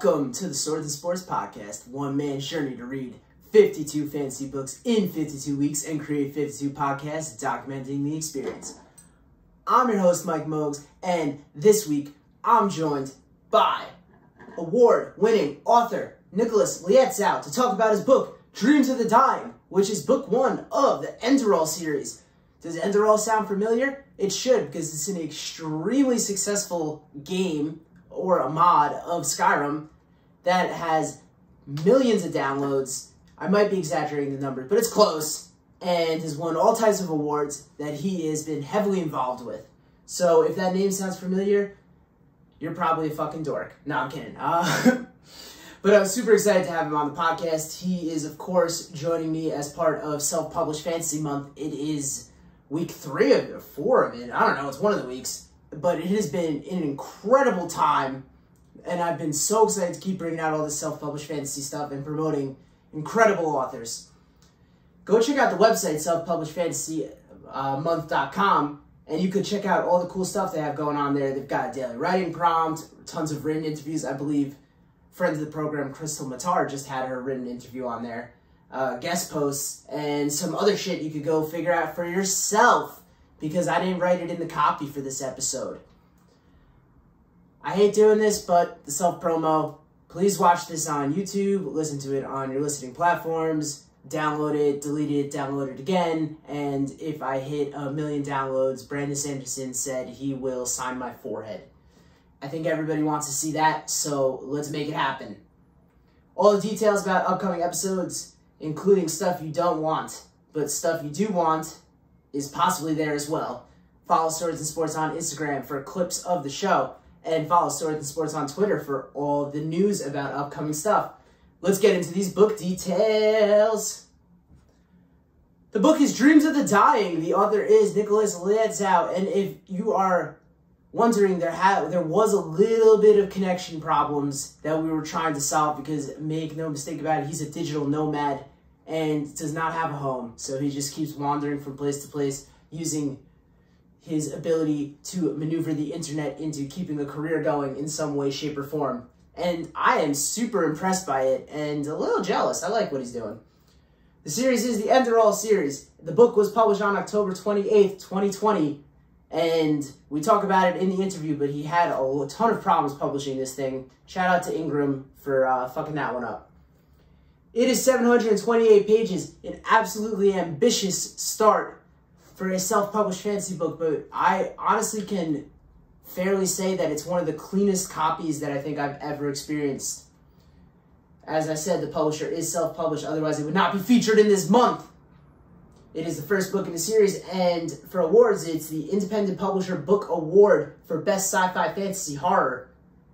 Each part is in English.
Welcome to the Swords and Sports Podcast, one man's journey to read 52 fantasy books in 52 weeks and create 52 podcasts documenting the experience. I'm your host, Mike Mogues, and this week I'm joined by award-winning author Nicholas Lietzau to talk about his book, Dreams of the Dying, which is book one of the Enderal series. Does Enderal sound familiar? It should, because it's an extremely successful game or a mod of Skyrim that has millions of downloads. I might be exaggerating the numbers, but it's close, and has won all types of awards that he has been heavily involved with. So if that name sounds familiar, you're probably a fucking dork. No, I'm kidding. But I'm super excited to have him on the podcast. He is, of course, joining me as part of Self-Published Fantasy Month. It is week 3 of it, or 4 of it. I don't know. It's one of the weeks. But it has been an incredible time, and I've been so excited to keep bringing out all this self-published fantasy stuff and promoting incredible authors. Go check out the website, selfpublishedfantasymonth.com, and you could check out all the cool stuff they have going on there. They've got a daily writing prompt, tons of written interviews. I believe friend of the program, Crystal Matar, just had her written interview on there, guest posts, and some other shit you could go figure out for yourself, because I didn't write it in the copy for this episode. I hate doing this, but the self-promo, please watch this on YouTube, listen to it on your listening platforms, download it, delete it, download it again, and if I hit 1 million downloads, Brandon Sanderson said he will sign my forehead. I think everybody wants to see that, so let's make it happen. All the details about upcoming episodes, including stuff you don't want, but stuff you do want, is possibly there as well. Follow Swords and Sports on Instagram for clips of the show, and follow Swords and Sports on Twitter for all the news about upcoming stuff. Let's get into these book details. The book is Dreams of the Dying. The author is Nicholas Lietzau, and if you are wondering, there was a little bit of connection problems that we were trying to solve, because make no mistake about it, he's a digital nomad and does not have a home. So he just keeps wandering from place to place, using his ability to maneuver the internet into keeping a career going in some way, shape, or form. And I am super impressed by it and a little jealous. I like what he's doing. The series is the Enderal series. The book was published on October 28th, 2020. And we talk about it in the interview, but he had a ton of problems publishing this thing. Shout out to Ingram for fucking that one up. It is 728 pages, an absolutely ambitious start for a self-published fantasy book, but I honestly can fairly say that it's one of the cleanest copies that I think I've ever experienced. As I said, the publisher is self-published, otherwise it would not be featured in this month. It is the first book in the series, and for awards, it's the Independent Publisher Book Award for Best Sci-Fi Fantasy Horror,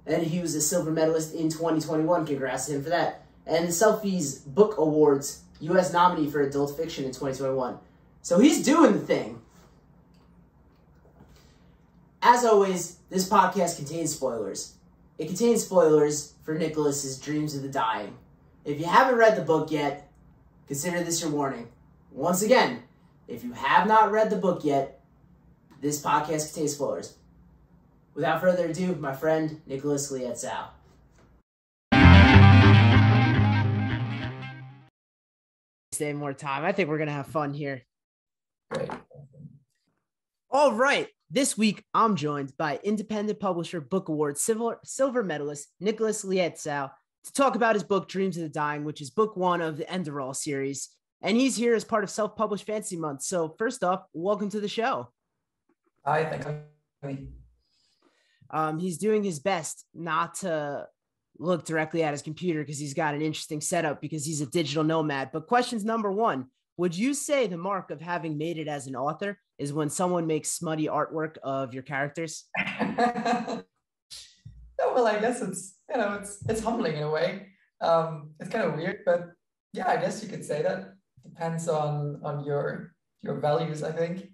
and he was a silver medalist in 2021. Congrats to him for that. And the Selfies Book Awards, U.S. nominee for Adult Fiction in 2021. So he's doing the thing. As always, this podcast contains spoilers. It contains spoilers for Nicholas's Dreams of the Dying. If you haven't read the book yet, consider this your warning. Once again, if you have not read the book yet, this podcast contains spoilers. Without further ado, my friend Nicholas Lietzau. Stay more time. I think we're going to have fun here. Great. All right. This week, I'm joined by Independent Publisher Book Award silver medalist Nicholas Lietzau to talk about his book, Dreams of the Dying, which is book one of the Enderal series. And he's here as part of Self-Published Fantasy Month. So first off, welcome to the show. Hi, thanks for having me. He's doing his best not to look directly at his computer because he's got an interesting setup because he's a digital nomad. But questions number one, would you say the mark of having made it as an author is when someone makes smutty artwork of your characters? No, well, I guess it's humbling in a way. It's kind of weird, but yeah, I guess you could say that. Depends on your values, I think.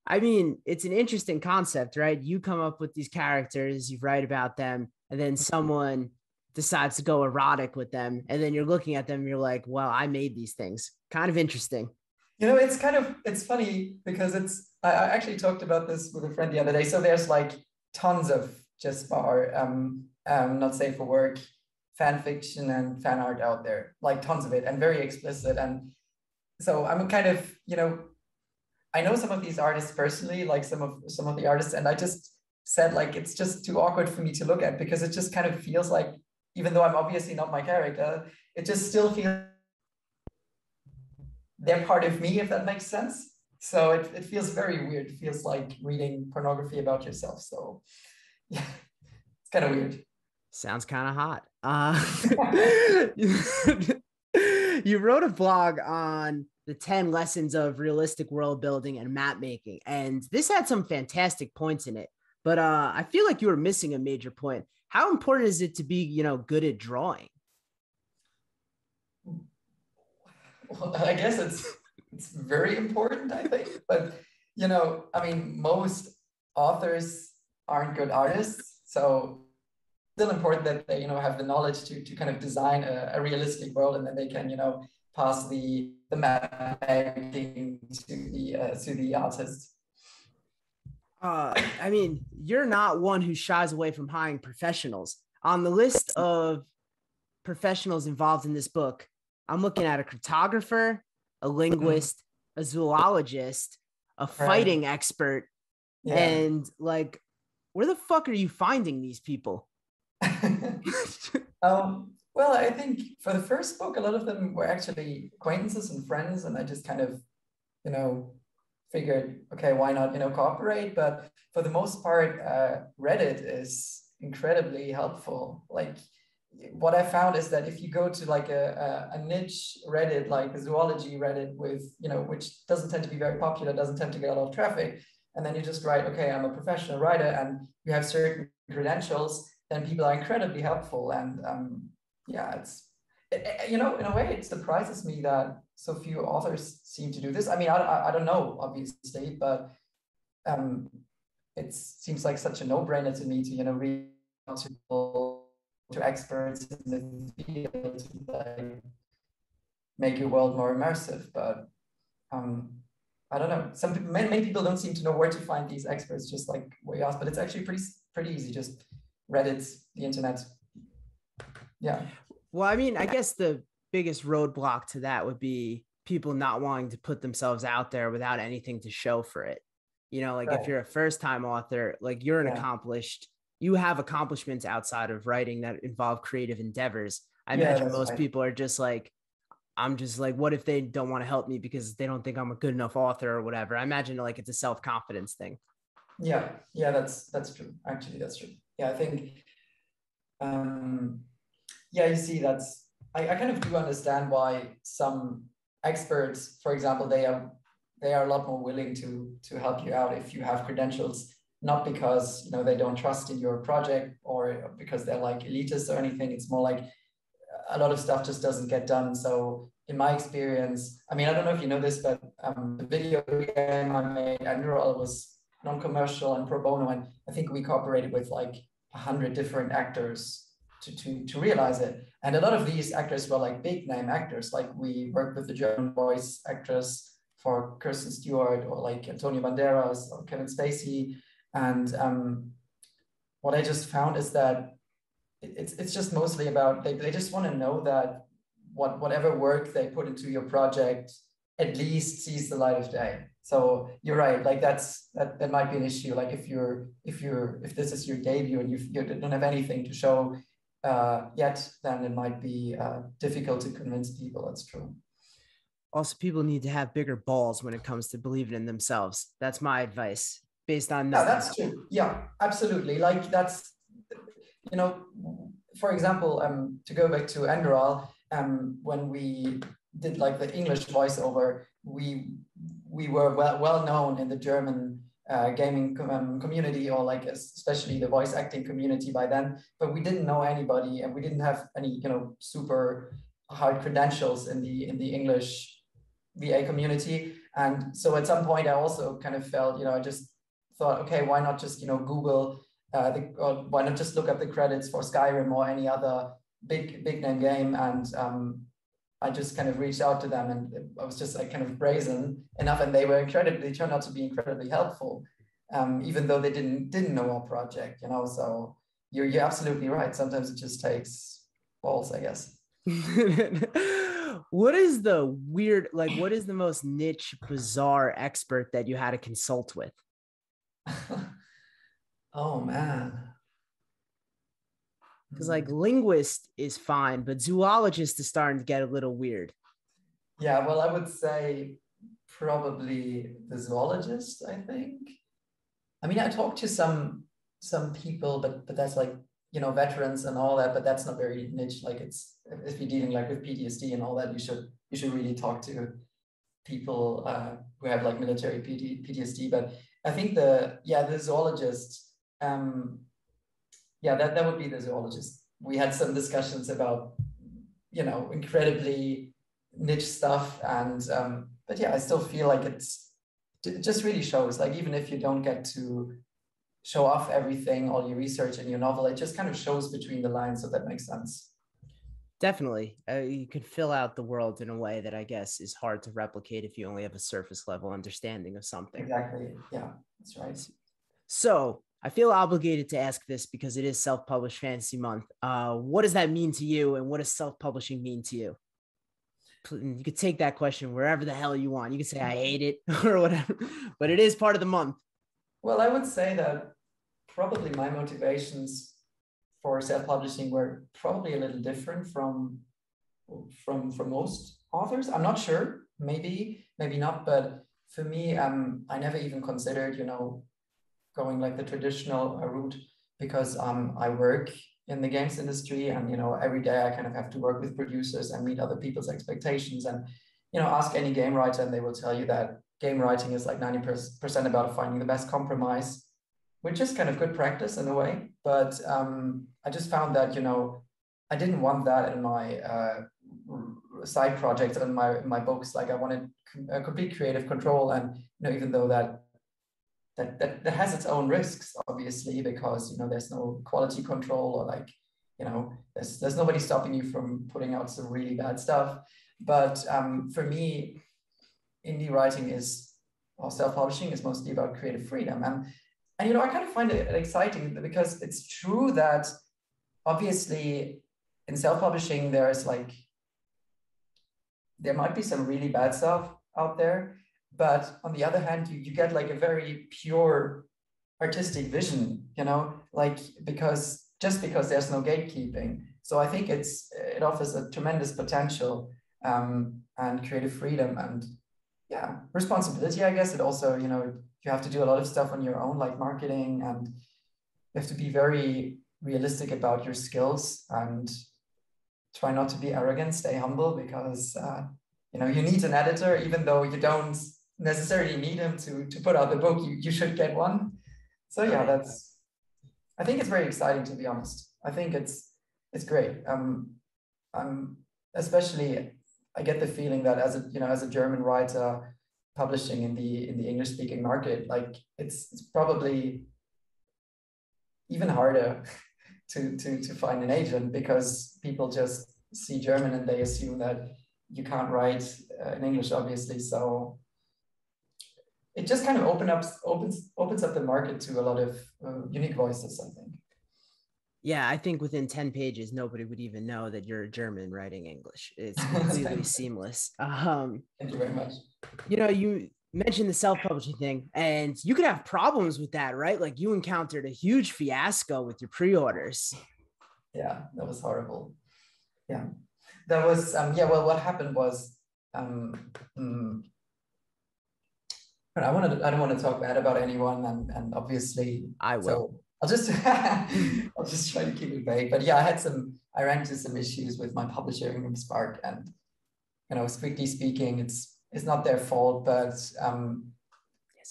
I mean, it's an interesting concept, right? You come up with these characters, you write about them, and then someone decides to go erotic with them, and then you're looking at them and you're like, well, I made these things. Kind of interesting. It's funny because I actually talked about this with a friend the other day. So there's like tons of just bar not safe for work fan fiction and fan art out there, like tons of it, and very explicit. And so I'm kind of, I know some of these artists personally, like some of the artists, and I just said like it's just too awkward for me to look at, because it just kind of feels like, even though I'm obviously not my character, it just still feels they're part of me, if that makes sense. So it feels very weird. It feels like reading pornography about yourself. So yeah, it's kind of weird. Sounds kind of hot. You wrote a blog on the 10 lessons of realistic world building and map making, and this had some fantastic points in it. But I feel like you were missing a major point. How important is it to be, good at drawing? Well, I guess it's very important, I think. But I mean, most authors aren't good artists, so it's still important that they have the knowledge to kind of design a realistic world, and then they can pass the map making to the artist. I mean, you're not one who shies away from hiring professionals. On the list of professionals involved in this book, I'm looking at a cartographer, a linguist, a zoologist, a fighting expert, and like, where the fuck are you finding these people? Well, I think for the first book, a lot of them were actually acquaintances and friends, and I just kind of, figured, okay, why not, cooperate? But for the most part, Reddit is incredibly helpful. Like, what I found is that if you go to like a niche Reddit, like the zoology Reddit with, which doesn't tend to be very popular, doesn't tend to get a lot of traffic, and then you just write, okay, I'm a professional writer, and you have certain credentials, then people are incredibly helpful. And in a way, it surprises me that so few authors seem to do this. I mean, I don't know, obviously, but it seems like such a no-brainer to me to, read to experts in the field to like make your world more immersive. But I don't know. Many people don't seem to know where to find these experts, just like where you ask. But it's actually pretty easy. Just Reddit, the internet. Yeah. Well, I mean, I guess the biggest roadblock to that would be people not wanting to put themselves out there without anything to show for it. If you're a first-time author, like you're you have accomplishments outside of writing that involve creative endeavors. I imagine most people are just like, I'm just like, what if they don't want to help me because they don't think I'm a good enough author or whatever? I imagine like it's a self-confidence thing. Yeah, that's true. Actually, that's true. Yeah, I think, you see, I kind of do understand why some experts, for example, they are a lot more willing to help you out if you have credentials, not because they don't trust in your project or because they're like elitist or anything. It's more like a lot of stuff just doesn't get done. So in my experience, I mean, I don't know if you know this, but the video game I made, Enderal, was non-commercial and pro bono, and I think we cooperated with like 100 different actors to realize it. And a lot of these actors were like big name actors. Like we worked with the German voice actress for Kirsten Stewart, or like Antonio Banderas or Kevin Spacey. And what I just found is that it's just mostly about, they just want to know that whatever work they put into your project at least sees the light of day. So you're right, like that might be an issue. Like if this is your debut and you don't have anything to show yet, then it might be difficult to convince people. That's true. Also, people need to have bigger balls when it comes to believing in themselves. That's my advice based on nothing. Yeah, that's true. Yeah, absolutely. Like that's, for example, to go back to Enderal, when we did like the English voiceover, we were well known in the German gaming community, or like especially the voice acting community by then, but we didn't know anybody, and we didn't have any super hard credentials in the English VA community. And so at some point I also kind of felt, I just thought, okay, why not just Google or why not just look up the credits for Skyrim or any other big name game. And I just kind of reached out to them, and I was just like kind of brazen enough, and they turned out to be incredibly helpful, even though they didn't know our project, So you're absolutely right. Sometimes it just takes balls, I guess. What is the weird, like, what is the most niche, bizarre expert that you had to consult with? Oh man. Because like linguist is fine, but zoologist is starting to get a little weird. Yeah, well, I would say probably the zoologist, I think. I mean, I talked to some people, but that's like, you know, veterans and all that, but that's not very niche. Like it's, if you're dealing like with PTSD and all that, you should really talk to people who have like military PTSD. But I think the zoologist, that would be the zoologist. We had some discussions about, you know, incredibly niche stuff, and but yeah, I still feel like it just really shows, like, even if you don't get to show off everything, all your research in your novel, it just kind of shows between the lines, so that makes sense. Definitely. You can fill out the world in a way that I guess is hard to replicate if you only have a surface level understanding of something. Exactly. Yeah, that's right. So I feel obligated to ask this because it is self-published fantasy month. What does that mean to you, and what does self-publishing mean to you? You could take that question wherever the hell you want. You could say I hate it or whatever, but it is part of the month. Well, I would say that probably my motivations for self-publishing were probably a little different from most authors. I'm not sure, maybe not, but for me, I never even considered, you know, going like the traditional route, because I work in the games industry, and, you know, every day I kind of have to work with producers and meet other people's expectations, and, you know, ask any game writer and they will tell you that game writing is like 90% about finding the best compromise, which is kind of good practice in a way. But I just found that, you know, I didn't want that in my side projects and my books. Like, I wanted a complete creative control, and, you know, even though that has its own risks, obviously, because, you know, there's no quality control, or like, you know, there's nobody stopping you from putting out some really bad stuff. But for me, indie writing or self-publishing is mostly about creative freedom. And, you know, I kind of find it exciting, because it's true that obviously in self-publishing, there might be some really bad stuff out there. But on the other hand, you get like a very pure artistic vision, you know, like, because there's no gatekeeping. So I think it offers a tremendous potential, and creative freedom, and yeah, responsibility, I guess. It also, you know, you have to do a lot of stuff on your own, like marketing, and you have to be very realistic about your skills, and try not to be arrogant, stay humble, because you know, you need an editor, even though you don't necessarily need him to put out the book. You should get one. So yeah, I think it's very exciting, to be honest. I think it's great. Especially, I get the feeling that as a German writer publishing in the English speaking market, like it's probably even harder to find an agent, because people just see German and they assume that you can't write in English, obviously. So it just kind of opens up the market to a lot of unique voices, I think. Yeah, I think within 10 pages, nobody would even know that you're a German writing English. It's completely seamless. Thank you very much. You know, you mentioned the self-publishing thing, and you could have problems with that, right? Like, you encountered a huge fiasco with your pre-orders. Yeah, that was horrible. Yeah, that was, well, what happened was, I don't want to talk bad about anyone, and obviously I will. So I'll just try to keep it vague. But yeah, I ran into some issues with my publisher in Spark, and, you know, strictly speaking, it's not their fault, but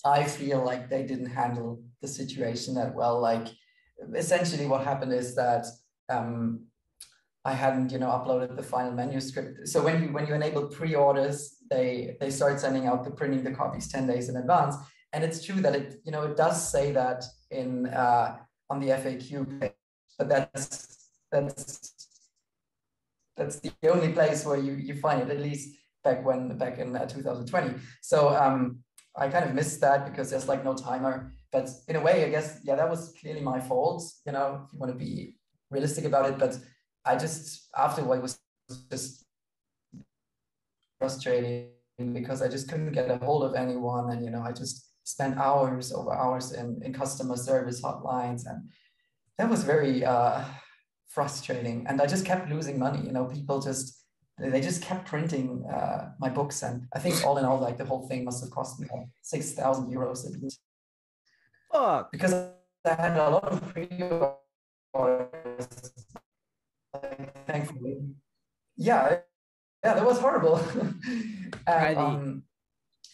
I feel like they didn't handle the situation that well. Like, essentially what happened is that I hadn't, you know, uploaded the final manuscript. So when you enable pre-orders, they start sending out printing the copies 10 days in advance. And it's true that it does say that in on the FAQ page, but that's the only place where you find it, at least back in 2020. So I kind of missed that because there's like no timer. But in a way, I guess, yeah, that was clearly my fault, you know, if you want to be realistic about it. But I just, after a while, it was just frustrating because I just couldn't get a hold of anyone. And, you know, I just spent hours over hours in customer service hotlines. And that was very frustrating. And I just kept losing money. You know, people just, they just kept printing my books. And I think all in all, like the whole thing must have cost me like 6,000 euros at least. Fuck. Because I had a lot of pre-orders, like, thankfully. Yeah, yeah, that was horrible. And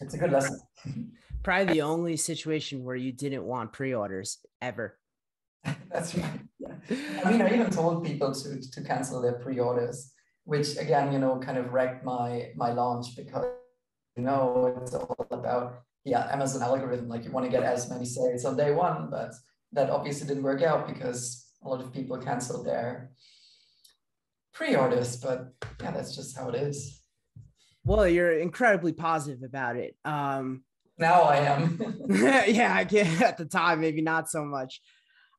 it's a good lesson. Probably the only situation where you didn't want pre-orders ever. That's right. Yeah. I mean, I even told people to cancel their pre-orders, which again, you know, kind of wrecked my launch because, you know, it's all about Amazon algorithm. Like you want to get as many sales on day one, but that obviously didn't work out because a lot of people canceled their pre-orders. But yeah, that's just how it is. Well, you're incredibly positive about it. Now I am. Yeah, I get at the time, maybe not so much.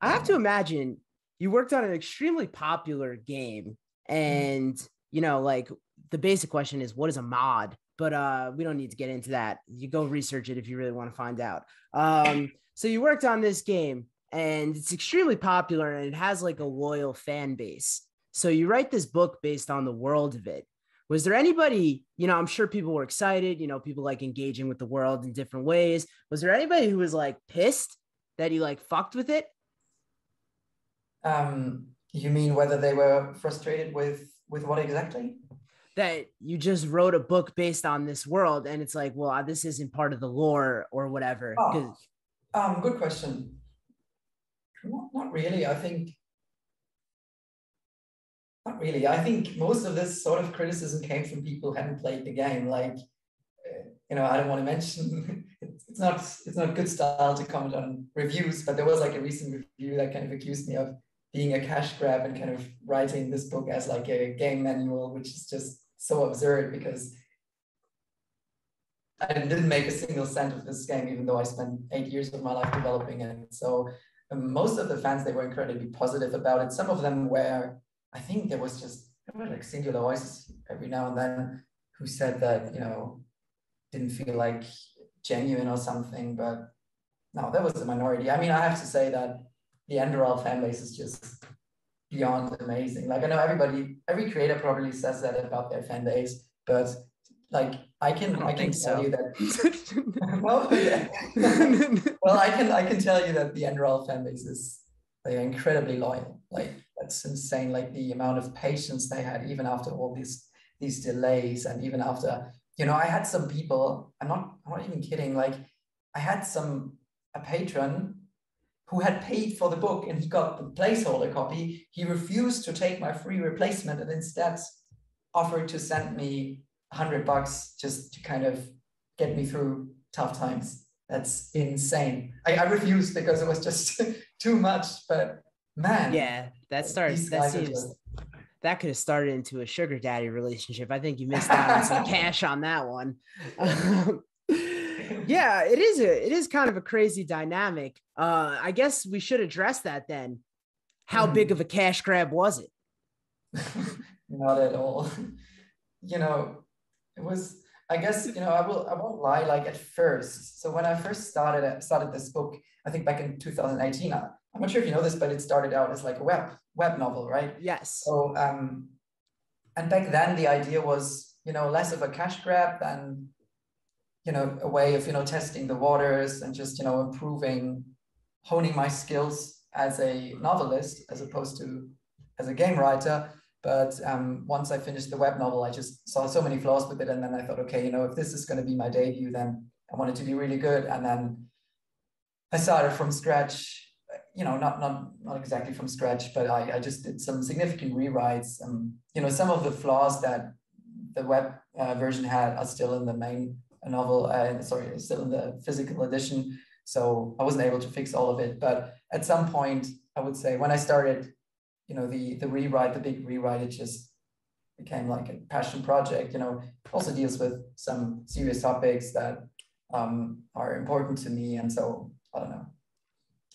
I have to imagine you worked on an extremely popular game, and you know, like the basic question is, what is a mod? But we don't need to get into that. You go research it if you really want to find out. So you worked on this game, and it's extremely popular, and it has like a loyal fan base. So you write this book based on the world of it. Was there anybody, you know, I'm sure people were excited, you know, people like engaging with the world in different ways. Was there anybody who was like pissed that you like fucked with it? You mean whether they were frustrated with what exactly? That you just wrote a book based on this world and it's like, well, this isn't part of the lore or whatever. Oh, good question. Not really. I think not really. I think most of this sort of criticism came from people who hadn't played the game. Like, you know, I don't want to mention it's not good style to comment on reviews, but there was like a recent review that kind of accused me of being a cash grab and kind of writing this book as like a game manual, which is just so absurd because I didn't make a single cent of this game, even though I spent 8 years of my life developing it. So most of the fans, they were incredibly positive about it. Some of them were, I think there were like singular voices every now and then who said that, you know, didn't feel like genuine or something, but no, that was the minority. I mean, I have to say that the Enderal fan base is just beyond amazing. Like I know every creator probably says that about their fan base, but like I can tell you that well, yeah. Well, I can tell you that the Enderal fan base is, they are incredibly loyal. Like that's insane. Like the amount of patience they had even after all these delays, and even after, you know, I had some people, I'm not even kidding, like I had a patron who had paid for the book and he got the placeholder copy. He refused to take my free replacement and instead offered to send me $100 just to kind of get me through tough times. That's insane. I refused because it was just too much, but man. Yeah, that could have started into a sugar daddy relationship. I think you missed out on some cash on that one. Yeah, it is kind of a crazy dynamic. I guess we should address that then. How big of a cash grab was it? Not at all. You know, it was, I guess, you know, I won't lie, like at first. So when I first started this book, I think back in 2018, I'm not sure if you know this, but it started out as like a web novel, right? Yes. So and back then the idea was, you know, less of a cash grab than, you know, a way of, you know, testing the waters and just, you know, honing my skills as a novelist as opposed to as a game writer. But once I finished the web novel, I just saw so many flaws with it. And then I thought, okay, you know, if this is going to be my debut, then I want it to be really good. And then I started from scratch, you know, not exactly from scratch, but I just did some significant rewrites. You know, some of the flaws that the web version had are still in the main novel, still in the physical edition. So I wasn't able to fix all of it. But at some point, I would say when I started, you know, the big rewrite, it just became like a passion project, you know, also deals with some serious topics that are important to me. And so I don't know.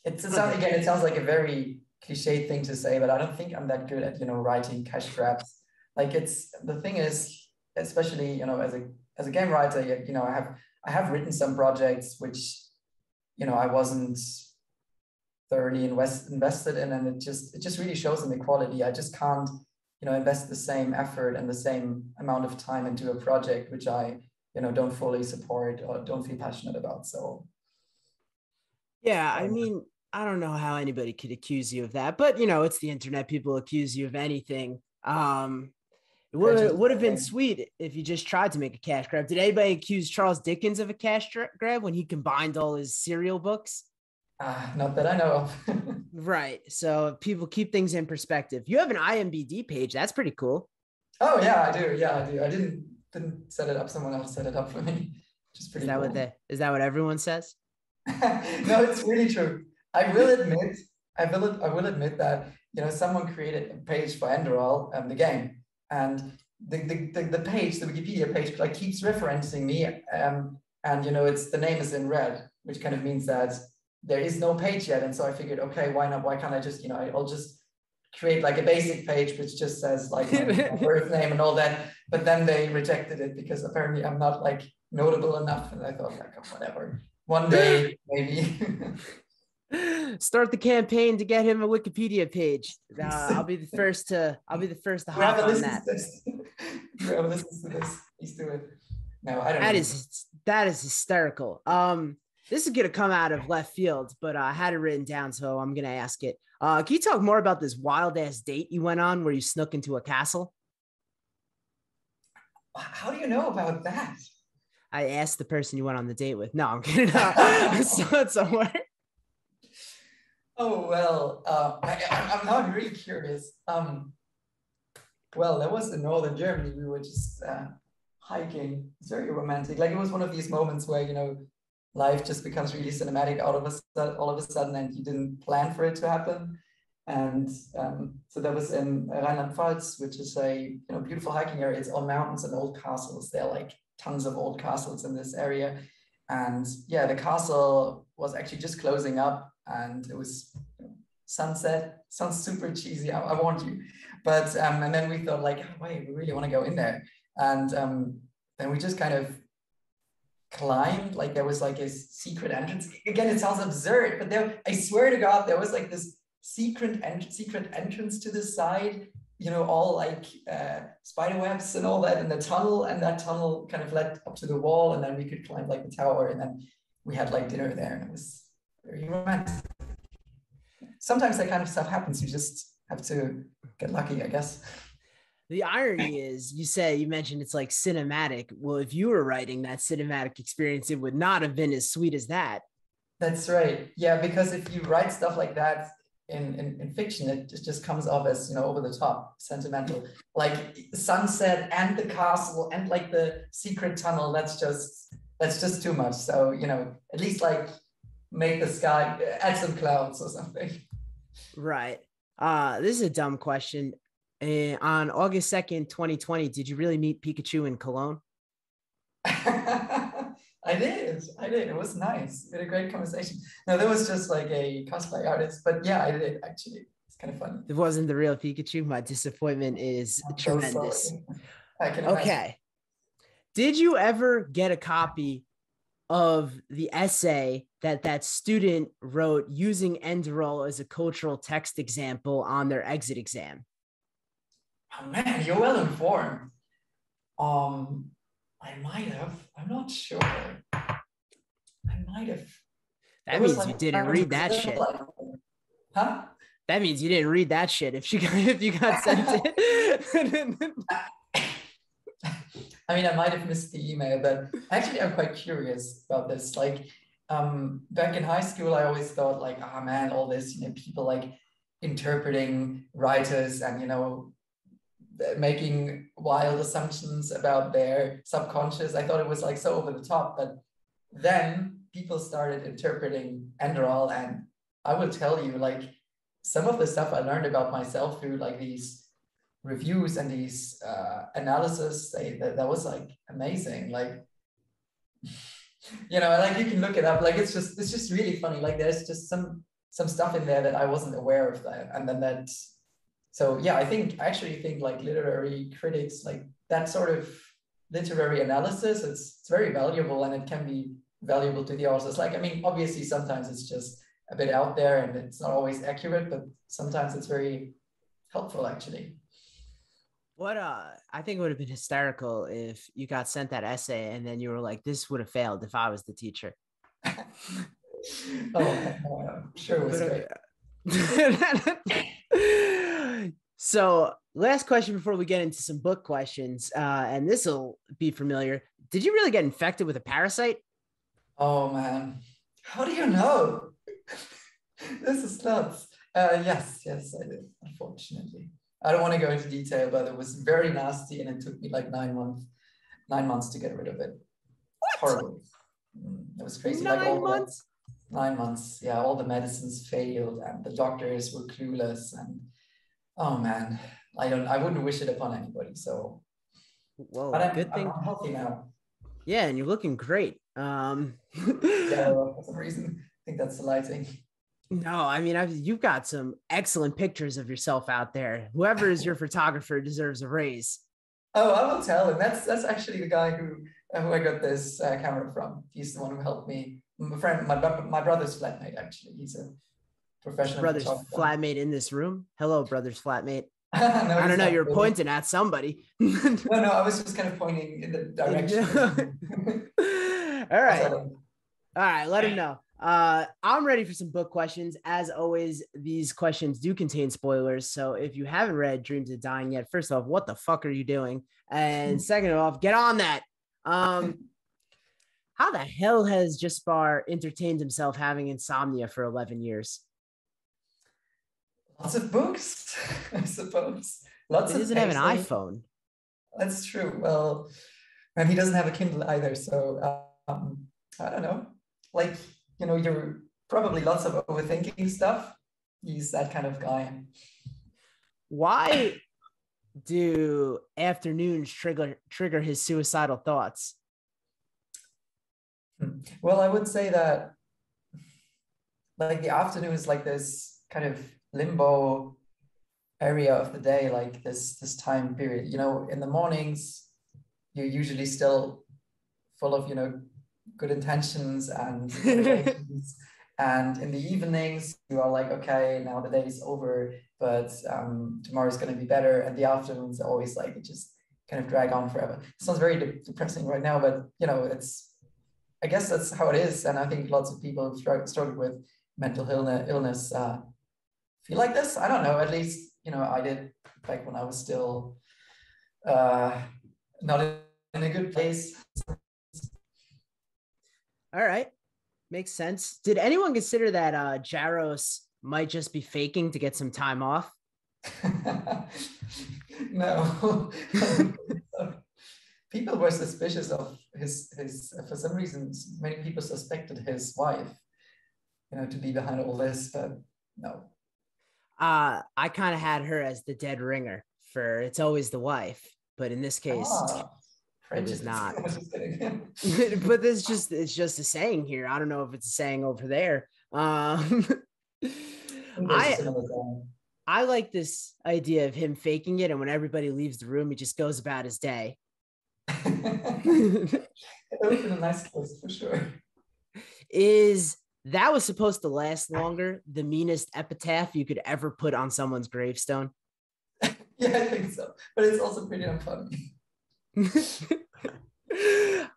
It sounds like a very cliche thing to say, but I don't think I'm that good at, writing cash grabs. Like the thing is, especially, as a game writer, I have written some projects which, I wasn't thoroughly invested in, and it just really shows in the quality. I just can't, invest the same effort and the same amount of time into a project which I, don't fully support or don't feel passionate about. So yeah, I mean, I don't know how anybody could accuse you of that, but it's the internet. People accuse you of anything. It would have been sweet if you just tried to make a cash grab. Did anybody accuse Charles Dickens of a cash grab when he combined all his serial books? Not that I know of. Right. So people keep things in perspective. You have an IMDb page. That's pretty cool. Oh yeah, I do. Yeah, I do. I didn't set it up. Someone else set it up for me. Which is pretty cool. Is that what everyone says? No, it's really true. I will admit that someone created a page for Enderal, the game, and the page, the Wikipedia page, like keeps referencing me, and the name is in red, which kind of means that there is no page yet. And so I figured, okay, why not? Why can't I just I'll just create like a basic page which just says like my birth name and all that. But then they rejected it because apparently I'm not like notable enough, and I thought like whatever. One day, maybe. Start the campaign to get him a Wikipedia page. I'll be the first to hop on that. Whoever listens to this, please do it. No, I don't. That is hysterical. This is gonna come out of left field, but I had it written down, so I'm gonna ask it. Can you talk more about this wild ass date you went on where you snuck into a castle? How do you know about that? I asked the person you went on the date with. No, I'm kidding. I saw it somewhere. Oh, well, I'm not really curious. Well, that was in northern Germany. We were just hiking. It's very romantic. Like it was one of these moments where, life just becomes really cinematic all of a sudden, and you didn't plan for it to happen. And so that was in Rheinland-Pfalz, which is a beautiful hiking area. It's all mountains and old castles. There are like tons of old castles in this area. And yeah, the castle was actually just closing up, and it was sunset. Sounds super cheesy, I warned you. But and then we thought like, oh, wait, we really want to go in there. And then we just kind of climbed, like there was like a secret entrance. Again, it sounds absurd, but there, I swear to God, there was like this secret entrance to the side, all like spider webs and all that in the tunnel, and that tunnel kind of led up to the wall, and then we could climb like the tower, and then we had like dinner there, and it was very romantic. Sometimes that kind of stuff happens. You just have to get lucky, I guess. The irony is, you mentioned it's like cinematic. Well, if you were writing that cinematic experience, it would not have been as sweet as that. That's right. Yeah, because if you write stuff like that in fiction, it just comes off as, over the top, sentimental. Like sunset and the castle and like the secret tunnel, that's just too much. So, at least like make the sky, add some clouds or something. Right. This is a dumb question. On August 2nd, 2020, did you really meet Pikachu in Cologne? I did. It was nice. We had a great conversation. No, that was just like a cosplay artist, but yeah, I did actually. It's kind of funny. It wasn't the real Pikachu. My disappointment is tremendous. So I can imagine. Okay. Did you ever get a copy of the essay that student wrote using Enderal as a cultural text example on their exit exam? Oh man, you're well informed. I might have. I'm not sure. I might have. That means you didn't read that shit. Huh? That means you didn't read that shit if you got sent it. I mean, I might have missed the email, but actually I'm quite curious about this. Like, back in high school, I always thought like, oh man, all this, people like interpreting writers and, making wild assumptions about their subconscious. I thought it was like so over the top, but then people started interpreting Enderal, and I will tell you, like, some of the stuff I learned about myself through like these reviews and these analysis, that was like amazing. Like, Like you can look it up. Like it's just really funny. Like there's just some stuff in there that I wasn't aware of that, and then that. So yeah, I actually think like literary critics, like that sort of literary analysis, it's very valuable, and it can be valuable to the authors. Like, I mean, obviously sometimes it's just a bit out there and it's not always accurate, but sometimes it's very helpful actually. What I think it would have been hysterical if you got sent that essay and then you were like, this would have failed if I was the teacher. I'm sure it was great. So last question before we get into some book questions, and this will be familiar. Did you really get infected with a parasite? Oh man, how do you know? This is nuts. Yes, I did, unfortunately. I don't want to go into detail, but it was very nasty and it took me like 9 months to get rid of it. What? Horrible. It was crazy. 9 months? 9 months. Yeah, all the medicines failed and the doctors were clueless. And oh man, I wouldn't wish it upon anybody. So, whoa, but good thing. I'm healthy now. Yeah, and you're looking great. Yeah, for some reason, I think that's the lighting. No, I mean, you've got some excellent pictures of yourself out there. Whoever is your photographer deserves a raise. Oh, I will tell him. That's actually the guy who I got this camera from. He's the one who helped me. My friend, my brother's flatmate, actually. He's a professional brother's flatmate in this room. Hello, brother's flatmate. No, I don't know. You're really pointing at somebody. No, I was just kind of pointing in the direction. All right. Let him know. I'm ready for some book questions. As always, these questions do contain spoilers. So if you haven't read Dreams of Dying yet, first off, what the fuck are you doing? And second off, get on that. How the hell has Jaspar entertained himself having insomnia for 11 years? Lots of books, I suppose. He doesn't have an iPhone. That's true. Well, and he doesn't have a Kindle either. So I don't know. Like, you're probably lots of overthinking stuff. He's that kind of guy. Why do afternoons trigger his suicidal thoughts? Well, I would say that like the afternoon is like this kind of limbo area of the day, like this time period. In the mornings, you're usually still full of, good intentions and and in the evenings you are like, okay, now the day is over, but tomorrow's going to be better. And the afternoons are always like, it just kind of drag on forever. It sounds very depressing right now, but I guess that's how it is. And I think lots of people who struggle with mental illness feel like this. I don't know, at least I did back when I was still not in a good place. All right. Makes sense. Did anyone consider that Jaros might just be faking to get some time off? No. People were suspicious of his for some reason, many people suspected his wife, to be behind all this, but no. I kind of had her as the dead ringer for It's Always the Wife, but in this case, it was not. But it's just a saying here. I don't know if it's a saying over there. I like this idea of him faking it, and when everybody leaves the room, he just goes about his day. That would have been a nice close for sure. That was supposed to last longer, the meanest epitaph you could ever put on someone's gravestone? Yeah, I think so. But it's also pretty unfunny.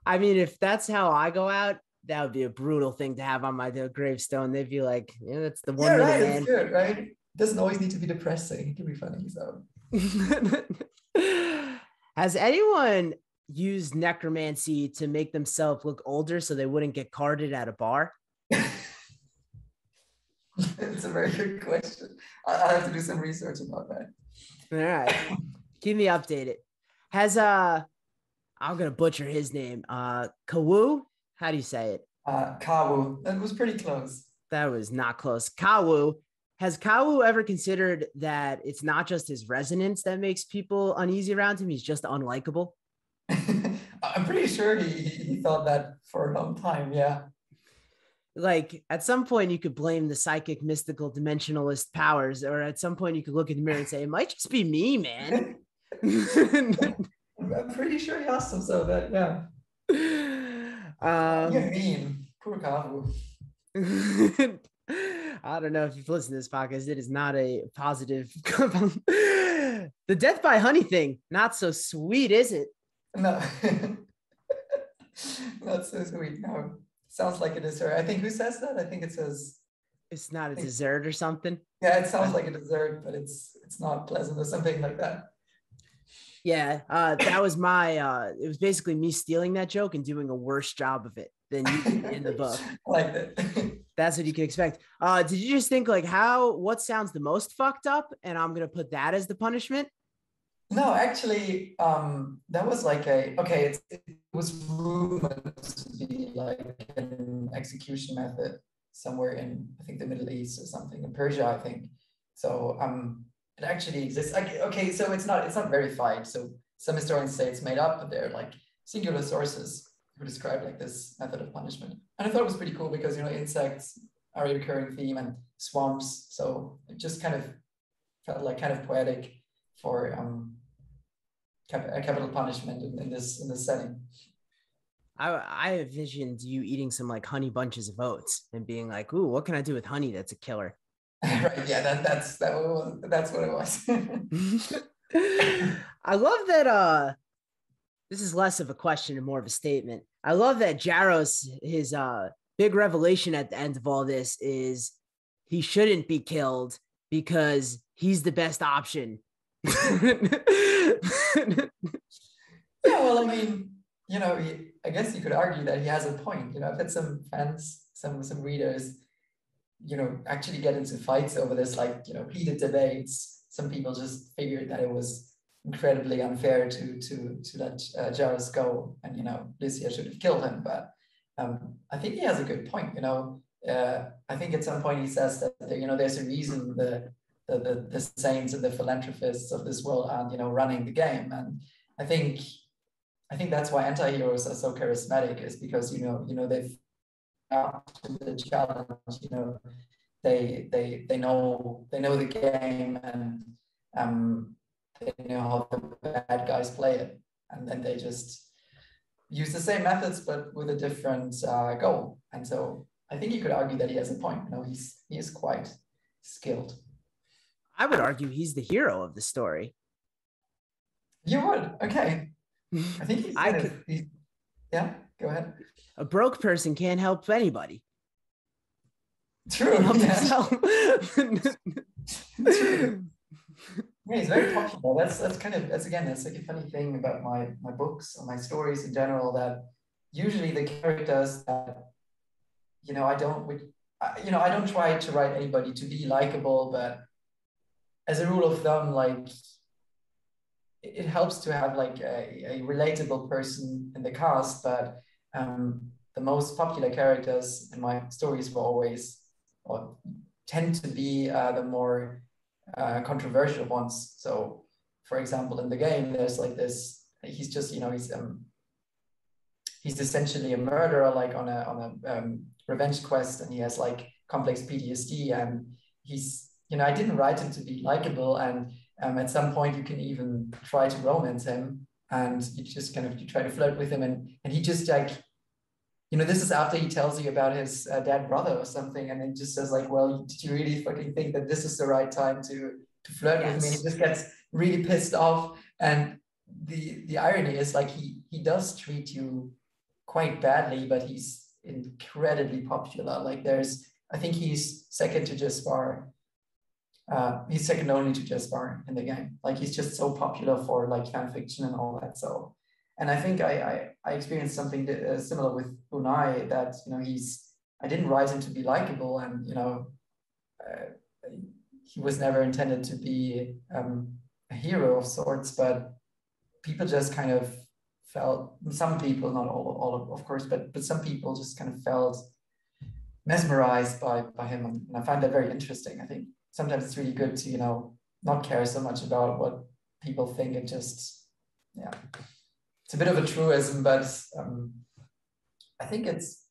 I mean, if that's how I go out, that would be a brutal thing to have on my gravestone. They'd be like, yeah, that's the one minute man. It's good, right? It doesn't always need to be depressing. It can be funny. So has anyone used necromancy to make themselves look older so they wouldn't get carded at a bar? It's a very good question. I have to do some research about that. All right. Keep me updated. Has I'm gonna butcher his name. Kawu? How do you say it? Kawu. That was pretty close. That was not close. Kawu. Has Kawu ever considered that it's not just his resonance that makes people uneasy around him? He's just unlikable. I'm pretty sure he thought that for a long time. Yeah. Like at some point you could blame the psychic, mystical, dimensionalist powers, or at some point you could look in the mirror and say, it might just be me, man. I'm pretty sure he asked him so that, yeah. You mean, poor Kavu. I don't know if you've listened to this podcast. It is not a positive. The death by honey thing, not so sweet, is it? No. Not so sweet. No. Sounds like a dessert. I think who says that? I think it says it's not a dessert or something. Yeah, it sounds like a dessert, but it's not pleasant or something like that. Yeah, that was my it was basically me stealing that joke and doing a worse job of it than you did in the book. I like that. That's what you can expect. Did you just think like what sounds the most fucked up? And I'm gonna put that as the punishment? No, actually, that was like it was rumored to be like an execution method somewhere in, I think, the Middle East or something, in Persia, I think. So it actually exists. Okay, so it's not verified. So some historians say it's made up, but they're like singular sources who describe like this method of punishment. And I thought it was pretty cool because, insects are a recurring theme and swamps. So it just kind of felt like kind of poetic for a capital punishment in this setting. I envisioned you eating some like honey bunches of oats and being like, "Ooh, what can I do with honey that's a killer?" Right? Yeah, that's what it was. I love that. This is less of a question and more of a statement. I love that Jaros, his big revelation at the end of all this is he shouldn't be killed because he's the best option. Yeah, well, I mean, I guess you could argue that he has a point. I've had some fans, some readers, actually get into fights over this, like, heated debates. Some people just figured that it was incredibly unfair to let Jaros go, and Lycia should have killed him. But I think he has a good point. I think at some point he says that there's a reason the saints and the philanthropists of this world aren't running the game, and I think that's why anti-heroes are so charismatic, is because they've up to the challenge. They know the game, and they know how the bad guys play it, and then they just use the same methods but with a different goal. And so I think you could argue that he has a point. He is quite skilled. I would argue he's the hero of the story. You would? Okay. I think he's yeah, go ahead. A broke person can't help anybody. True. Yeah. True. Yeah, he's very popular. That's like a funny thing about my books or my stories in general, that usually the characters that I don't try to write anybody to be likable, but as a rule of thumb, like, it helps to have like a relatable person in the cast. But the most popular characters in my stories were always, or tend to be, the more controversial ones. So, for example, in the game, there's like this. He's just he's essentially a murderer, like on a revenge quest, and he has like complex PTSD, and he's I didn't write him to be likable, and at some point you can even try to romance him, and you just you try to flirt with him, and he just like, this is after he tells you about his dead brother or something, and it just says like, well, did you really fucking think that this is the right time to flirt with me? And he just gets really pissed off, and the irony is like he does treat you quite badly, but he's incredibly popular. Like I think he's second to Jaspar. He's second only to Jaspar in the game. Like, he's just so popular for like fan fiction and all that. So, and I think I experienced something similar with Unai, that I didn't write him to be likable, and he was never intended to be a hero of sorts, but people just kind of felt, some people, not all of course, but some people just kind of felt mesmerized by him, and I find that very interesting. I think sometimes it's really good to not care so much about what people think, and just a bit of a truism, but I think it's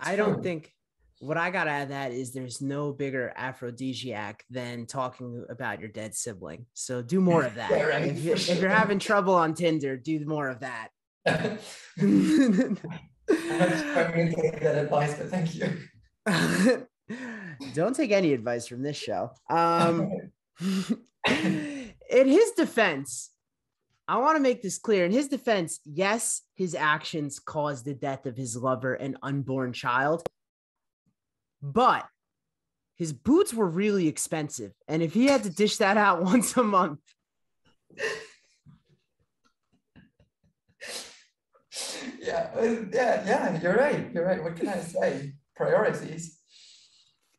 I don't think what I got out of that is there's no bigger aphrodisiac than talking about your dead sibling. So do more of that. Yeah, right, if you're having trouble on Tinder, do more of that. I'm not sure I'm going to take that advice, but thank you. Don't take any advice from this show. In his defense, I want to make this clear. In his defense, yes, his actions caused the death of his lover and unborn child, but his boots were really expensive. And if he had to dish that out once a month. Yeah, you're right. What can I say? Priorities.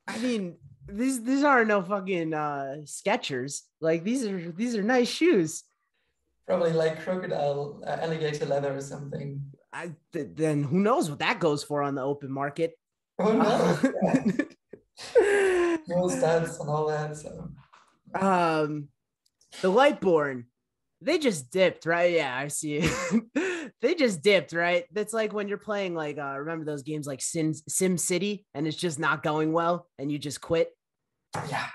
I mean, these are no fucking Skechers. Like these are nice shoes. Probably like crocodile, alligator leather or something. Then who knows what that goes for on the open market? Oh no! Real stats and all that. So, the Lightborn, they just dipped, right? Yeah, I see it. They just dipped, right? That's like when you're playing like remember those games like Sim City, and it's just not going well, and you just quit. Yeah,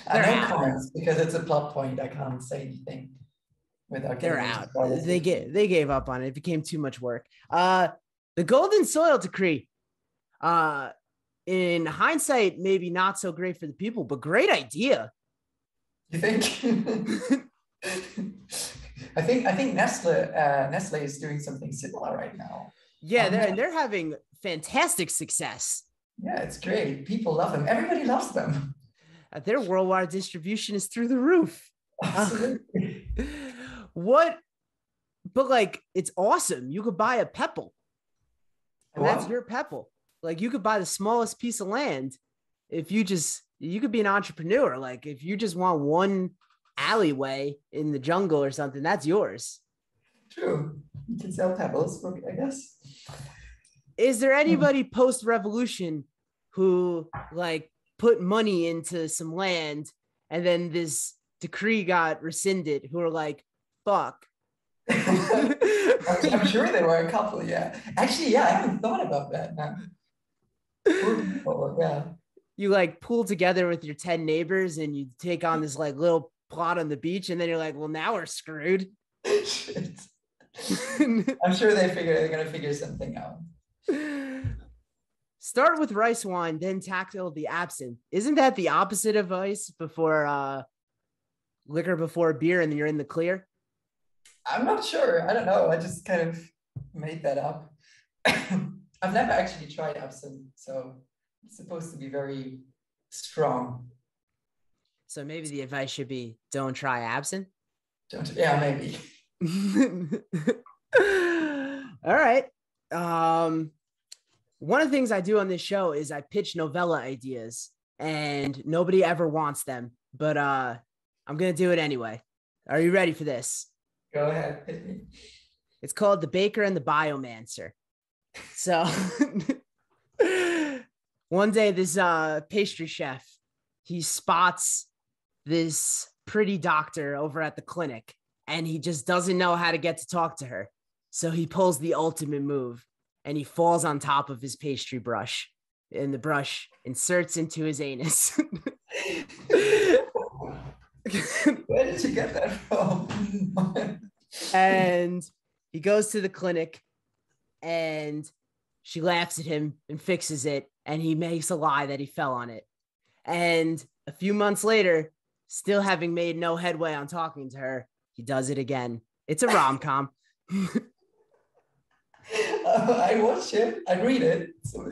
I know comments because it's a plot point. I can't say anything without. They're out. They gave up on it. It became too much work. The Golden Soil Decree. In hindsight, maybe not so great for the people, but great idea. You think? I think Nestle is doing something similar right now. Yeah, they're having fantastic success. Yeah, it's great. People love them. Everybody loves them. Their worldwide distribution is through the roof. Absolutely. But like, it's awesome. You could buy a Pebble, and that's your Pebble. Like, you could buy the smallest piece of land if you could be an entrepreneur. Like, if you just want one alleyway in the jungle or something, that's yours. True. You can sell pebbles, I guess. Is there anybody post-revolution who like put money into some land and then this decree got rescinded, who are like, fuck? I'm sure there were a couple, yeah. Actually, yeah, I haven't thought about that now. Yeah. You like pool together with your 10 neighbors and you take on this like little plot on the beach, and then you're like, well, now we're screwed. I'm sure they're gonna figure something out. Start with rice wine, then tackle the absinthe. Isn't that the opposite of ice before liquor before beer, and then you're in the clear? I'm not sure. I don't know. I just kind of made that up. I've never actually tried absinthe, so it's supposed to be very strong. So maybe the advice should be don't try absinthe? Yeah, maybe. All right. One of the things I do on this show is I pitch novella ideas, and nobody ever wants them, but I'm going to do it anyway. Are you ready for this? Go ahead. Hit me. It's called The Baker and the Biomancer. So one day this pastry chef, he spots this pretty doctor over at the clinic, and he just doesn't know how to get to talk to her. So he pulls the ultimate move, and he falls on top of his pastry brush, and the brush inserts into his anus. Where did you get that from? And he goes to the clinic, and she laughs at him and fixes it, and he makes a lie that he fell on it. And a few months later, still having made no headway on talking to her, he does it again. It's a rom-com. I watch it. I read it. So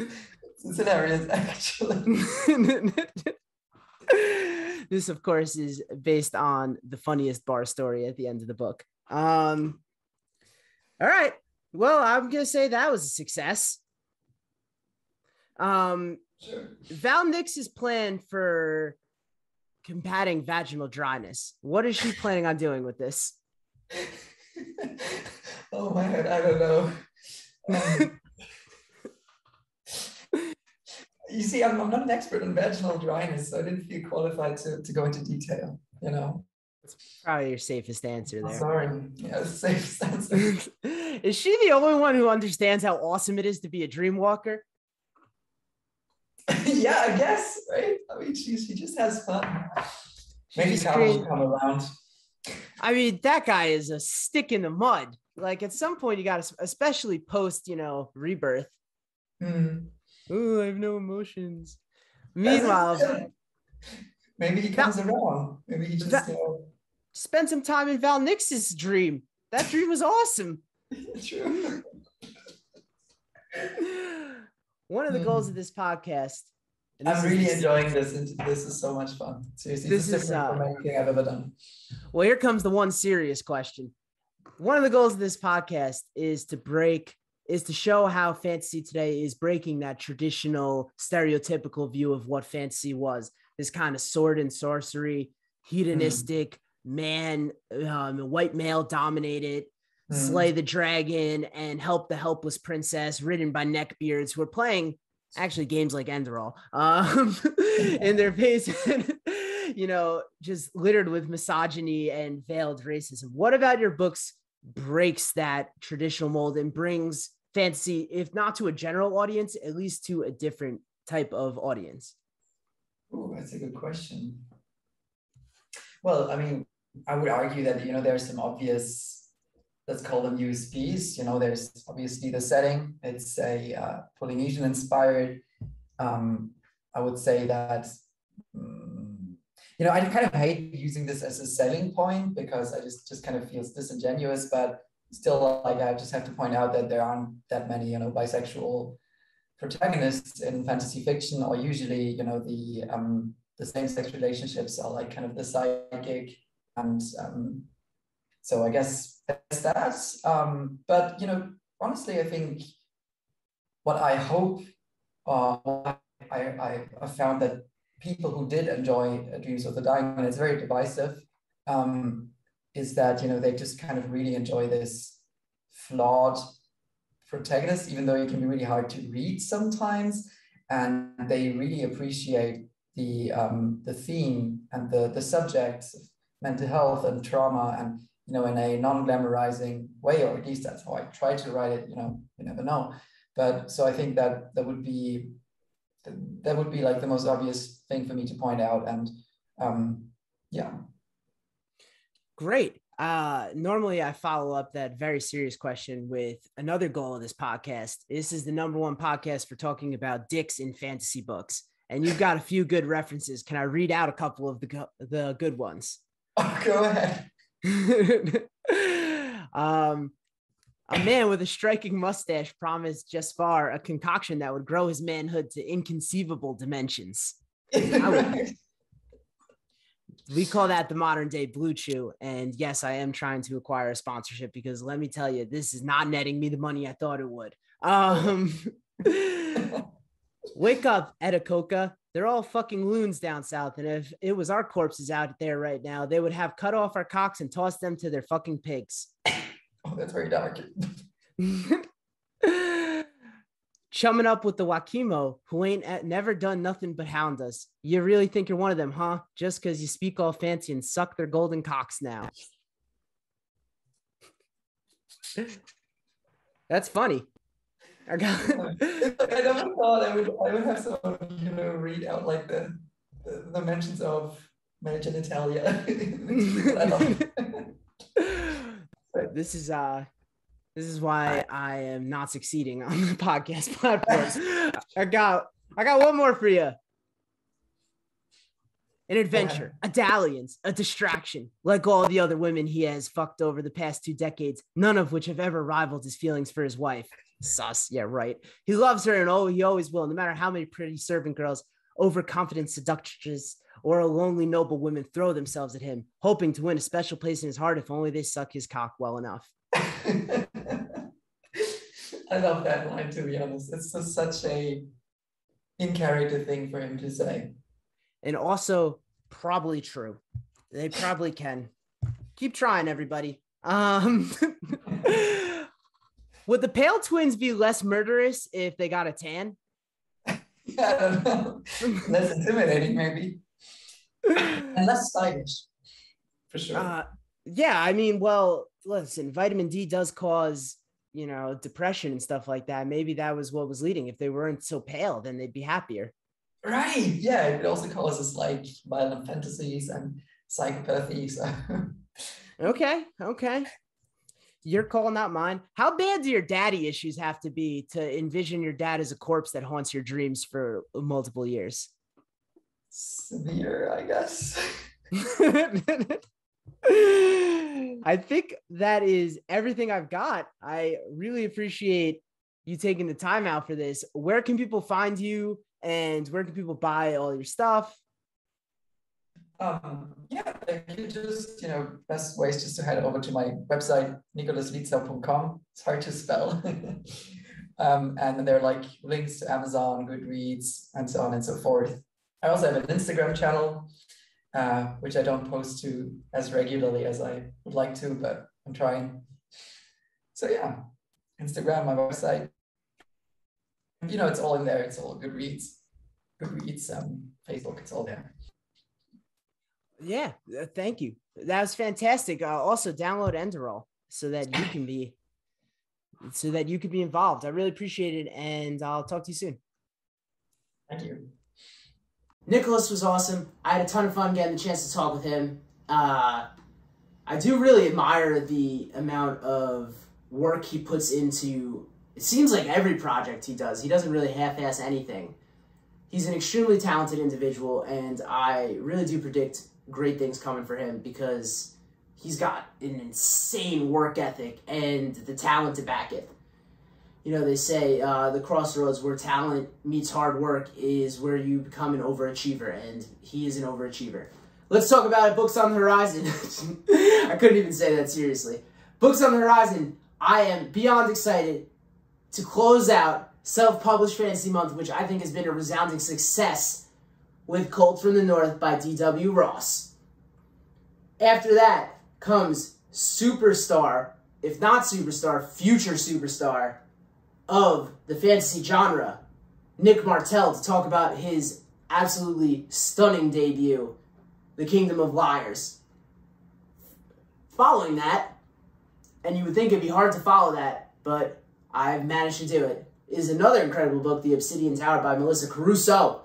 it's hilarious, actually. This, of course, is based on the funniest bar story at the end of the book. All right. Well, I'm going to say that was a success. Sure. Val Nix's plan for combating vaginal dryness. What is she planning on doing with this? Oh my God, I don't know. You see, I'm not an expert on vaginal dryness, so I didn't feel qualified to go into detail, you know. Probably your safest answer there. Sorry. Yeah, safe answer. Is she the only one who understands how awesome it is to be a dream walker? Yeah, I guess, right? I mean, she just has fun. Maybe Carl will come around. I mean, that guy is a stick in the mud. Like at some point you got to, especially post, rebirth. Oh, I have no emotions. Meanwhile, maybe he comes around. Maybe he just spend some time in Val Nix's dream. That dream was awesome. True. One of the goals of this podcast. I'm really enjoying this. This is so much fun. Seriously, this is different from anything I've ever done. Well, here comes the one serious question. One of the goals of this podcast is to show how fantasy today is breaking that traditional stereotypical view of what fantasy was. This kind of sword and sorcery, hedonistic man, white male dominated, slay the dragon and help the helpless princess, ridden by neckbeards who are playing actually games like Enderal in their basement, just littered with misogyny and veiled racism. What about your books breaks that traditional mold and brings fantasy, if not to a general audience, at least to a different type of audience? Oh, that's a good question. Well, I mean, I would argue that, there's some obvious, let's call them USPs. There's obviously the setting. It's a Polynesian inspired. I would say that, I kind of hate using this as a selling point because I just kind of feels disingenuous, but still, like, I just have to point out that there aren't that many, bisexual protagonists in fantasy fiction, or usually, the same-sex relationships are like kind of the sidekick. And so I guess that's that. But, honestly, I think what I hope, I found that people who did enjoy Dreams of the Dying, and it's very divisive, is that, they just kind of really enjoy this flawed protagonist, even though it can be really hard to read sometimes. And they really appreciate the theme and the subjects of mental health and trauma, and in a non-glamorizing way, or at least that's how I try to write it. You never know, but so I think that would be like the most obvious thing for me to point out. And yeah, great. Normally I follow up that very serious question with another goal of this podcast. This is the #1 podcast for talking about dicks in fantasy books. And you've got a few good references. Can I read out a couple of the good ones? Oh, go ahead. A man with a striking mustache promised Jespar a concoction that would grow his manhood to inconceivable dimensions. We call that the modern day Blue Chew. And yes, I am trying to acquire a sponsorship because let me tell you, this is not netting me the money I thought it would. Wake up, Edicoca. They're all fucking loons down south. And if it was our corpses out there right now, they would have cut off our cocks and tossed them to their fucking pigs. Oh, that's very dark. Chumming up with the Wakimo, who ain't never done nothing but hound us. You really think you're one of them, huh? Just because you speak all fancy and suck their golden cocks now. That's funny. I never thought I would have someone, read out like the mentions of male genitalia. This is why I am not succeeding on the podcast platforms. I got one more for you. An adventure, a dalliance, a distraction, like all the other women he has fucked over the past 2 decades, none of which have ever rivaled his feelings for his wife. Sus, yeah, right. He loves her and he always will, no matter how many pretty servant girls, overconfident seductresses, or a lonely noble women throw themselves at him, hoping to win a special place in his heart if only they suck his cock well enough. I love that line, to be honest. It's just such a in-character thing for him to say. And also probably true. They probably can. Keep trying, everybody. Would the Pale Twins be less murderous if they got a tan? Yeah, I don't know. Less intimidating, maybe. And less stylish. for sure. Yeah, I mean, well, listen, vitamin D does cause, you know, depression and stuff like that. Maybe that was what was leading. If they weren't so pale, then they'd be happier. Right. Yeah. It also causes like violent fantasies and psychopathy. So. Okay. Okay. You're calling out mine. How bad do your daddy issues have to be to envision your dad as a corpse that haunts your dreams for multiple years? Severe, I guess. I think that is everything I've got. I really appreciate you taking the time out for this. Where can people find you and where can people buy all your stuff? Yeah, you just, best ways just to head over to my website, nicholaslietzau.com. It's hard to spell. And then there are like links to Amazon, Goodreads, and so on and so forth. I also have an Instagram channel, which I don't post to as regularly as I would like to, but I'm trying. So yeah, Instagram, my website. It's all in there. It's all Goodreads, Facebook, it's all there. Yeah, thank you. That was fantastic. Also, download Enderal so that you can be involved. I really appreciate it, and I'll talk to you soon. Thank you. Nicholas was awesome. I had a ton of fun getting the chance to talk with him. I do really admire the amount of work he puts into, it seems like every project he does. He doesn't really half-ass anything. He's an extremely talented individual, and I really do predict great things coming for him because he's got an insane work ethic and the talent to back it. They say the crossroads where talent meets hard work is where you become an overachiever, and he is an overachiever. Let's talk about it. Books on the horizon. I couldn't even say that seriously. Books on the horizon. I am beyond excited to close out Self-Published Fantasy Month, which I think has been a resounding success, with Colt from the North by D.W. Ross. After that comes superstar, if not superstar, future superstar of the fantasy genre, Nick Martell, to talk about his absolutely stunning debut, The Kingdom of Liars. Following that, and you would think it'd be hard to follow that, but I've managed to do it, is another incredible book, The Obsidian Tower by Melissa Caruso.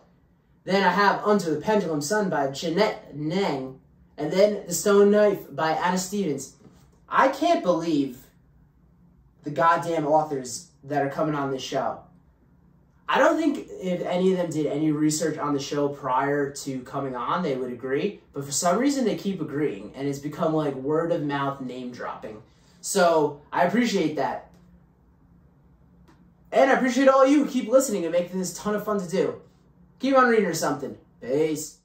Then I have Under the Pendulum Sun by Jeanette Nang. And then The Stone Knife by Anna Stevens. I can't believe the goddamn authors that are coming on this show. I don't think if any of them did any research on the show prior to coming on, they would agree. But for some reason, they keep agreeing. And it's become like word of mouth name dropping. So I appreciate that. And I appreciate all you who keep listening and making this a ton of fun to do. Keep on reading or something. Peace.